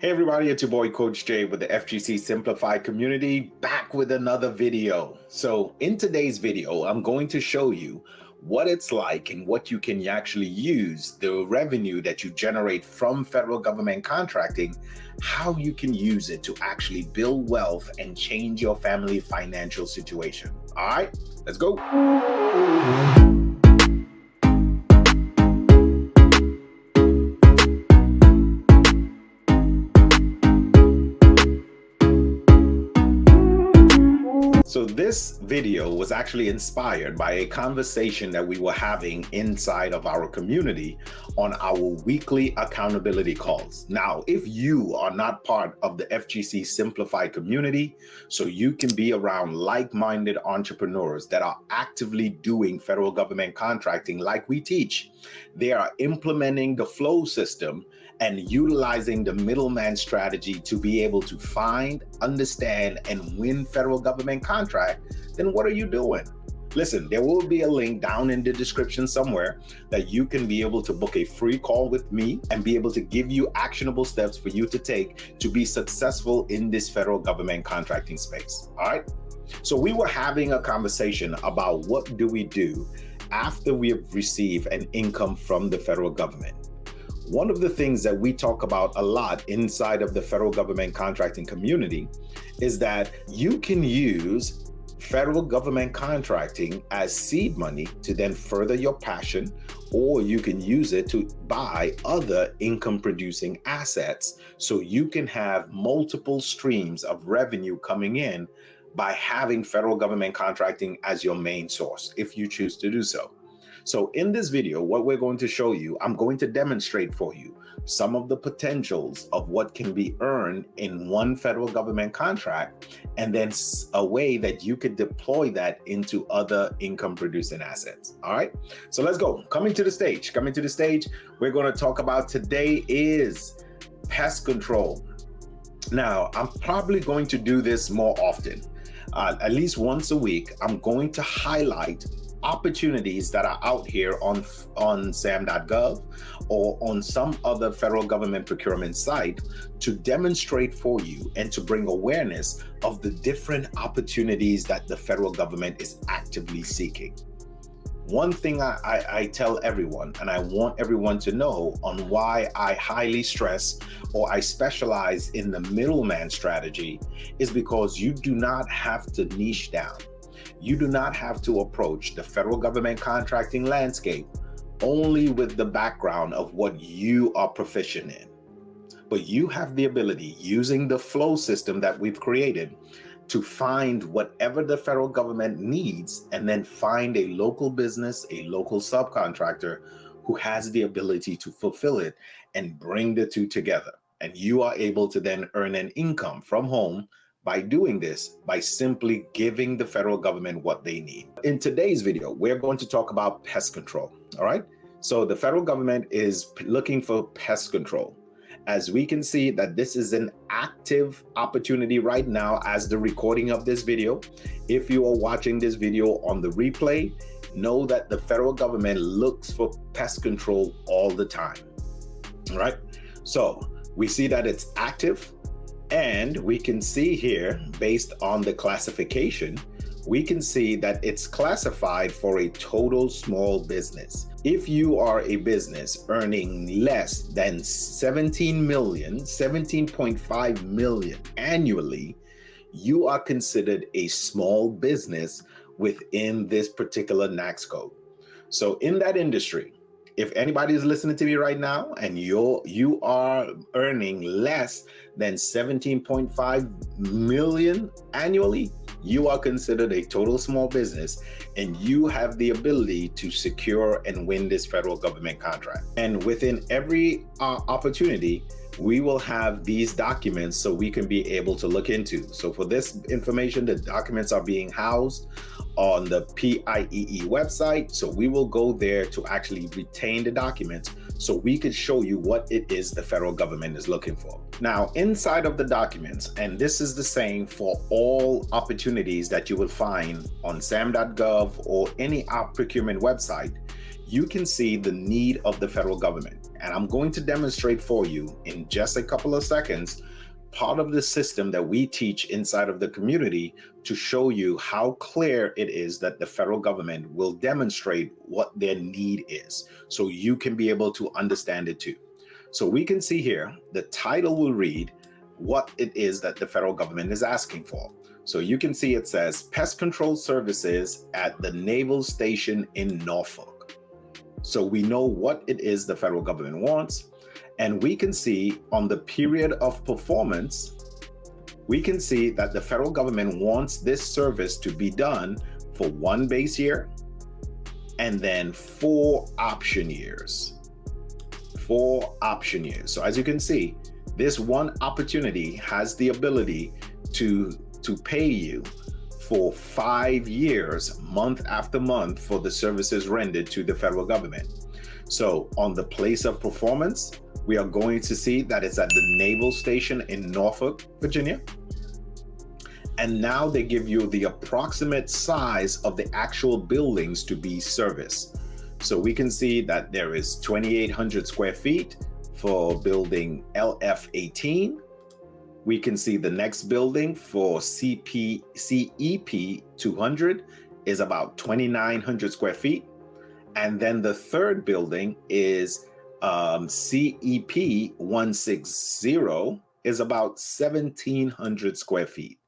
Hey everybody, it's your boy Coach Jay with the FGC Simplified Community, back with another video. So in today's video, I'm going to show you what it's like and what you can actually use the revenue that you generate from federal government contracting, how you can use it to actually build wealth and change your family financial situation. All right, let's go. So this video was actually inspired by a conversation that we were having inside of our community on our weekly accountability calls. Now, if you are not part of the FGC Simplified community, so you can be around like-minded entrepreneurs that are actively doing federal government contracting like we teach, they are implementing the flow system and utilizing the middleman strategy to be able to find, understand, and win federal government contract, then what are you doing? Listen, there will be a link down in the description somewhere that you can be able to book a free call with me and be able to give you actionable steps for you to take to be successful in this federal government contracting space. All right. So we were having a conversation about what do we do after we have received an income from the federal government. One of the things that we talk about a lot inside of the federal government contracting community is that you can use federal government contracting as seed money to then further your passion, or you can use it to buy other income producing assets so you can have multiple streams of revenue coming in by having federal government contracting as your main source, if you choose to do so. So in this video, what we're going to show you, I'm going to demonstrate for you some of the potentials of what can be earned in one federal government contract, and then a way that you could deploy that into other income producing assets. All right, so let's go. Coming to the stage, we're going to talk about today is pest control. Now, I'm probably going to do this more often, at least once a week. I'm going to highlight opportunities that are out here on sam.gov or on some other federal government procurement site to demonstrate for you and to bring awareness of the different opportunities that the federal government is actively seeking. One thing I tell everyone, and I want everyone to know on why I highly stress or I specialize in the middleman strategy, is because you do not have to niche down. You do not have to approach the federal government contracting landscape only with the background of what you are proficient in. But you have the ability, using the flow system that we've created, to find whatever the federal government needs and then find a local business, a local subcontractor who has the ability to fulfill it and bring the two together. And you are able to then earn an income from home by doing this, by simply giving the federal government what they need. In today's video, we're going to talk about pest control, all right? So the federal government is looking for pest control. As we can see that this is an active opportunity right now as the recording of this video. If you are watching this video on the replay, know that the federal government looks for pest control all the time, all right? So we see that it's active. And we can see here, based on the classification, we can see that it's classified for a total small business. If you are a business earning less than 17.5 million annually, you are considered a small business within this particular NAICS code. So in that industry, if anybody is listening to me right now and you are earning less than 17.5 million annually, you are considered a total small business and you have the ability to secure and win this federal government contract. And within every opportunity, we will have these documents so we can be able to look into. So for this information, the documents are being housed on the PIEE website. So we will go there to actually retain the documents so we could show you what it is the federal government is looking for. Now, inside of the documents, and this is the same for all opportunities that you will find on sam.gov or any procurement website, you can see the need of the federal government. And I'm going to demonstrate for you in just a couple of seconds part of the system that we teach inside of the community to show you how clear it is that the federal government will demonstrate what their need is, so you can be able to understand it too. So we can see here, the title will read what it is that the federal government is asking for. So you can see it says pest control services at the Naval Station in Norfolk. So we know what it is the federal government wants. And we can see on the period of performance, we can see that the federal government wants this service to be done for 1 base year and then 4 option years. 4 option years. So as you can see, this one opportunity has the ability to pay you for 5 years, month after month, for the services rendered to the federal government. So on the place of performance, we are going to see that it's at the Naval Station in Norfolk, Virginia. And now they give you the approximate size of the actual buildings to be serviced. So we can see that there is 2,800 square feet for building LF18. We can see the next building for CEP 200 is about 2,900 square feet. And then the third building is CEP 160 is about 1,700 square feet.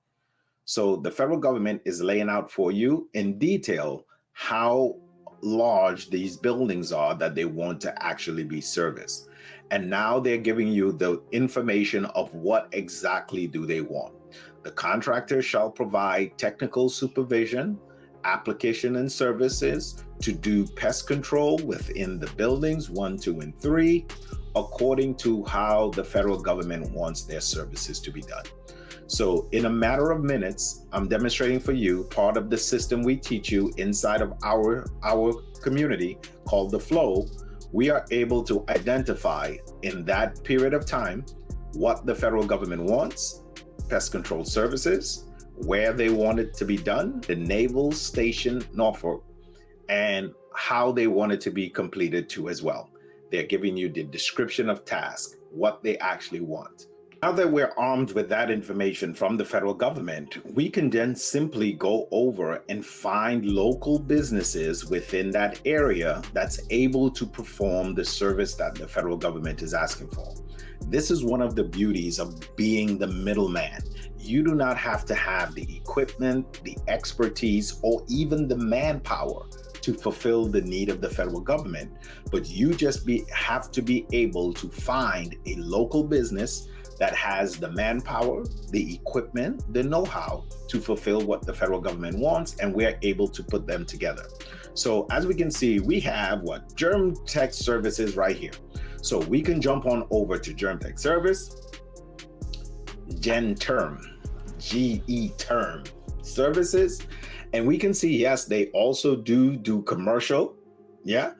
So the federal government is laying out for you in detail how large these buildings are that they want to actually be serviced. And now they're giving you the information of what exactly do they want. The contractor shall provide technical supervision, application and services to do pest control within the buildings 1, 2, and 3, according to how the federal government wants their services to be done. So in a matter of minutes, I'm demonstrating for you part of the system we teach you inside of our community called the Flow. We are able to identify in that period of time what the federal government wants, pest control services, where they want it to be done, the Naval Station, Norfolk, and how they want it to be completed too as well. They're giving you the description of task, what they actually want. Now that we're armed with that information from the federal government, we can then simply go over and find local businesses within that area that's able to perform the service that the federal government is asking for. This is one of the beauties of being the middleman. You do not have to have the equipment, the expertise, or even the manpower to fulfill the need of the federal government, but you just have to be able to find a local business that has the manpower, the equipment, the know-how to fulfill what the federal government wants, and we're able to put them together. So as we can see, we have Germ Tech Services right here. So we can jump on over to Germ Tech Service, Term, GE Term Services, and we can see, yes, they also do commercial, yeah.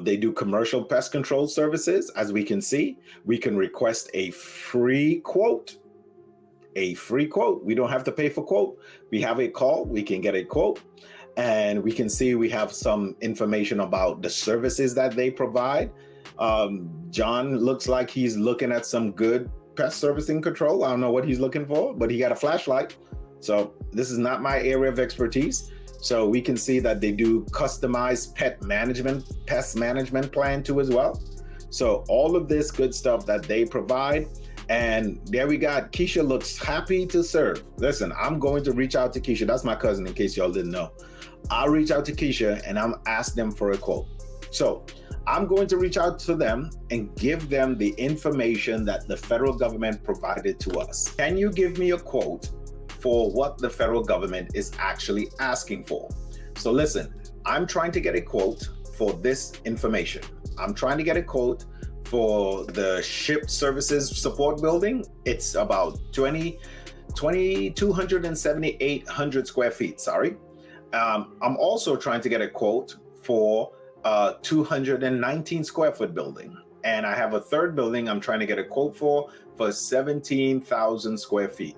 They do commercial pest control services. As we can see, we can request a free quote. We don't have to pay for quote. We have a call, we can get a quote, and we can see we have some information about the services that they provide. John looks like he's looking at some good pest servicing control. I don't know what he's looking for, but he got a flashlight. So this is not my area of expertise. So we can see that they do customized pest management plan too as well. So all of this good stuff that they provide. And there we got, Keisha looks happy to serve. Listen, I'm going to reach out to Keisha. That's my cousin, in case y'all didn't know. I'll reach out to Keisha and I'm ask them for a quote. So I'm going to reach out to them and give them the information that the federal government provided to us. Can you give me a quote for what the federal government is actually asking for? So listen, I'm trying to get a quote for this information. I'm trying to get a quote for the ship services support building. It's about 2,278 square feet, sorry. I'm also trying to get a quote for a 219 square foot building. And I have a third building I'm trying to get a quote for 17,000 square feet.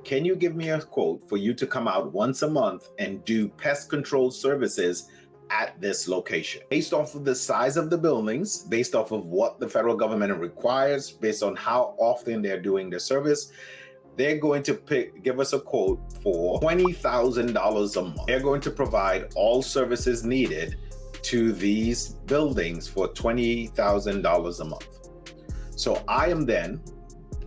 Can you give me a quote for you to come out once a month and do pest control services at this location. Based off of the size of the buildings, based off of what the federal government requires, based on how often they're doing the service, they're going to give us a quote for $20,000 a month. They're going to provide all services needed to these buildings for $20,000 a month. So I am then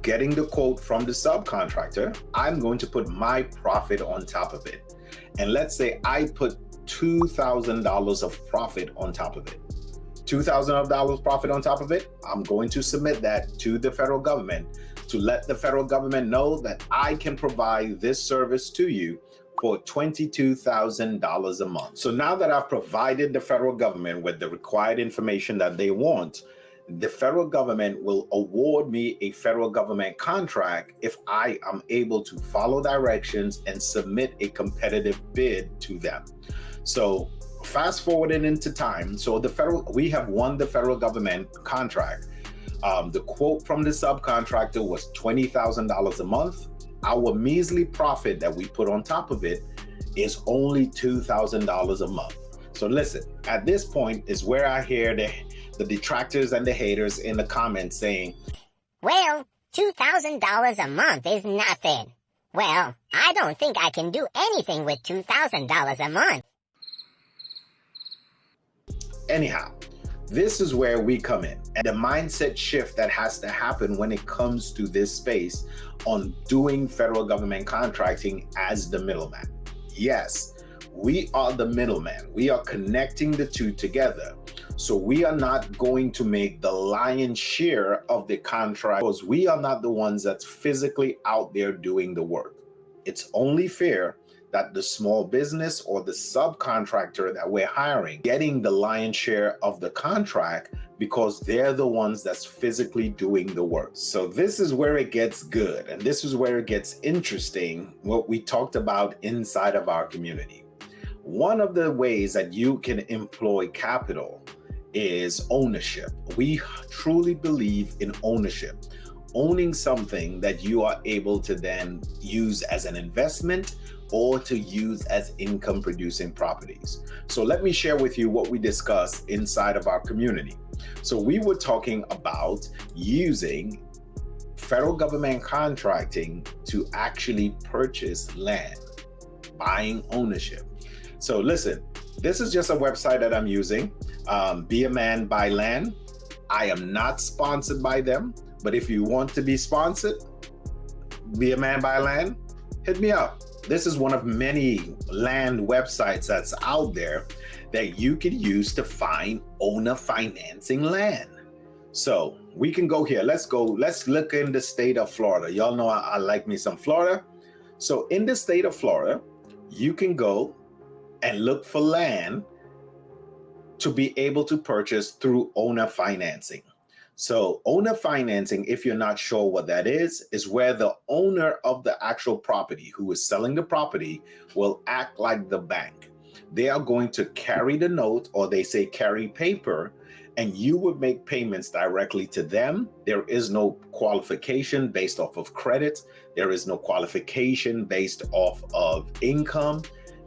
getting the quote from the subcontractor. I'm going to put my profit on top of it. And let's say I put $2,000 of profit on top of it. $2,000 profit on top of it. I'm going to submit that to the federal government to let the federal government know that I can provide this service to you for $22,000 a month. So now that I've provided the federal government with the required information that they want, the federal government will award me a federal government contract if I am able to follow directions and submit a competitive bid to them. So fast forwarding into time, so we have won the federal government contract. The quote from the subcontractor was $20,000 a month. Our measly profit that we put on top of it is only $2,000 a month. So listen, at this point is where I hear the detractors and the haters in the comments saying, well, $2,000 a month is nothing. Well, I don't think I can do anything with $2,000 a month. Anyhow, this is where we come in, and the mindset shift that has to happen when it comes to this space on doing federal government contracting as the middleman. Yes, we are the middleman. We are connecting the two together. So we are not going to make the lion's share of the contract because we are not the ones that's physically out there doing the work. It's only fair that the small business or the subcontractor that we're hiring getting the lion's share of the contract because they're the ones that's physically doing the work. So this is where it gets good, and this is where it gets interesting, what we talked about inside of our community. One of the ways that you can employ capital is ownership. We truly believe in ownership. Owning something that you are able to then use as an investment or to use as income producing properties. So let me share with you what we discussed inside of our community. So we were talking about using federal government contracting to actually purchase land, buying ownership. So listen, this is just a website that I'm using, Be a Man Buy Land. I am not sponsored by them, but if you want to be sponsored, Be a Man Buy Land, hit me up. This is one of many land websites that's out there that you can use to find owner financing land. So we can go here. Let's look in the state of Florida. Y'all know I like me some Florida. So in the state of Florida, you can go and look for land to be able to purchase through owner financing. So owner financing, if you're not sure what that is where the owner of the actual property who is selling the property will act like the bank. They are going to carry the note, or they say carry paper, and you would make payments directly to them. There is no qualification based off of credit. There is no qualification based off of income.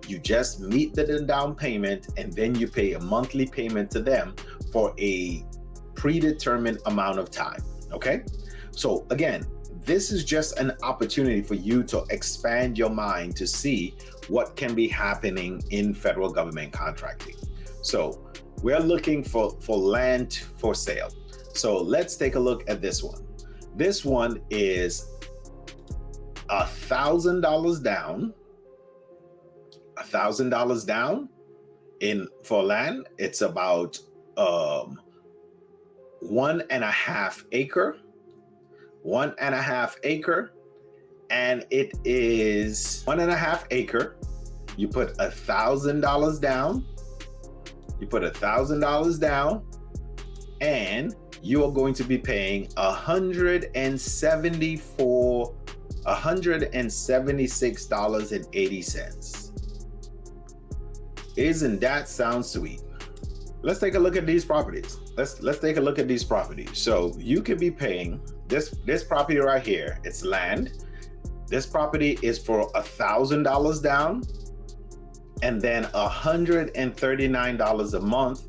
You just meet the down payment, and then you pay a monthly payment to them for a predetermined amount of time. Okay. So again, this is just an opportunity for you to expand your mind to see what can be happening in federal government contracting. So we're looking for land for sale. So let's take a look at this one. This one is $1,000 down. $1,000 down for land. It's about 1.5 acre, and it is 1.5 acre. You put $1,000 down. You put $1,000 down, and you are going to be paying $176.80. Isn't that sound sweet? Let's take a look at these properties. Let's take a look at these properties. So you could be paying this property right here. It's land. This property is for $1,000 down, and then $139 a month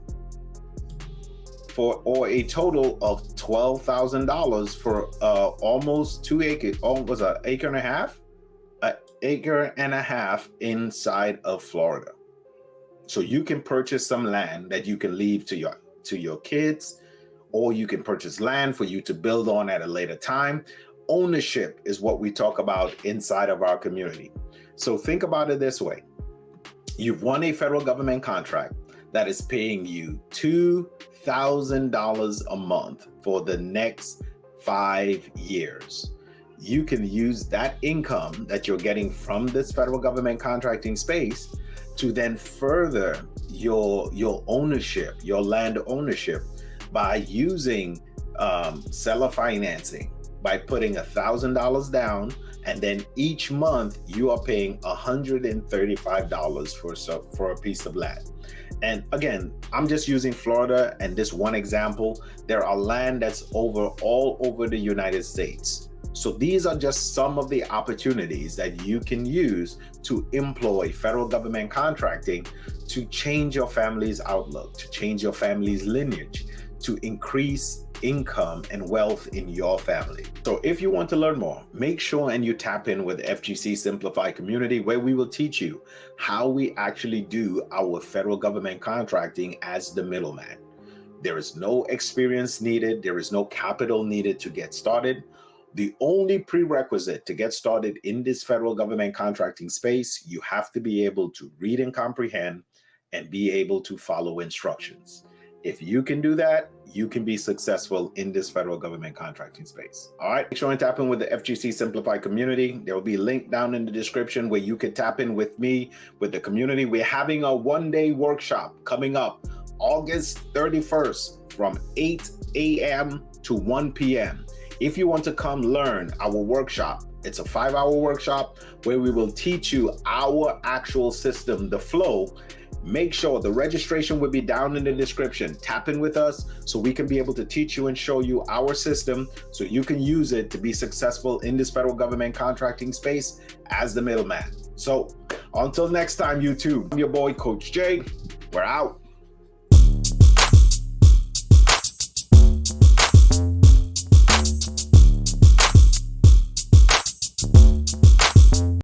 or a total of $12,000 for almost 2 acres, almost an acre and a half inside of Florida. So you can purchase some land that you can leave to your kids, or you can purchase land for you to build on at a later time. Ownership is what we talk about inside of our community. So think about it this way. You've won a federal government contract that is paying you $2,000 a month for the next 5 years. You can use that income that you're getting from this federal government contracting space to then further your ownership, your land ownership, by using seller financing, by putting $1,000 down, and then each month you are paying $135 for a piece of land. And again, I'm just using Florida and this one example. There are land that's all over the United States. So these are just some of the opportunities that you can use to employ federal government contracting to change your family's outlook, to change your family's lineage, to increase income and wealth in your family. So if you want to learn more, make sure and you tap in with FGC Simplified Community, where we will teach you how we actually do our federal government contracting as the middleman. There is no experience needed. There is no capital needed to get started. The only prerequisite to get started in this federal government contracting space, you have to be able to read and comprehend and be able to follow instructions. If you can do that, you can be successful in this federal government contracting space. All right, make sure and tap in with the FGC Simplified Community. There will be a link down in the description where you can tap in with me, with the community. We're having a one-day workshop coming up August 31st from 8 a.m. to 1 p.m. If you want to come learn our workshop, it's a 5-hour workshop where we will teach you our actual system, the flow. Make sure the registration will be down in the description. Tap in with us so we can be able to teach you and show you our system so you can use it to be successful in this federal government contracting space as the middleman. So until next time, YouTube, I'm your boy, Coach Jay. We're out.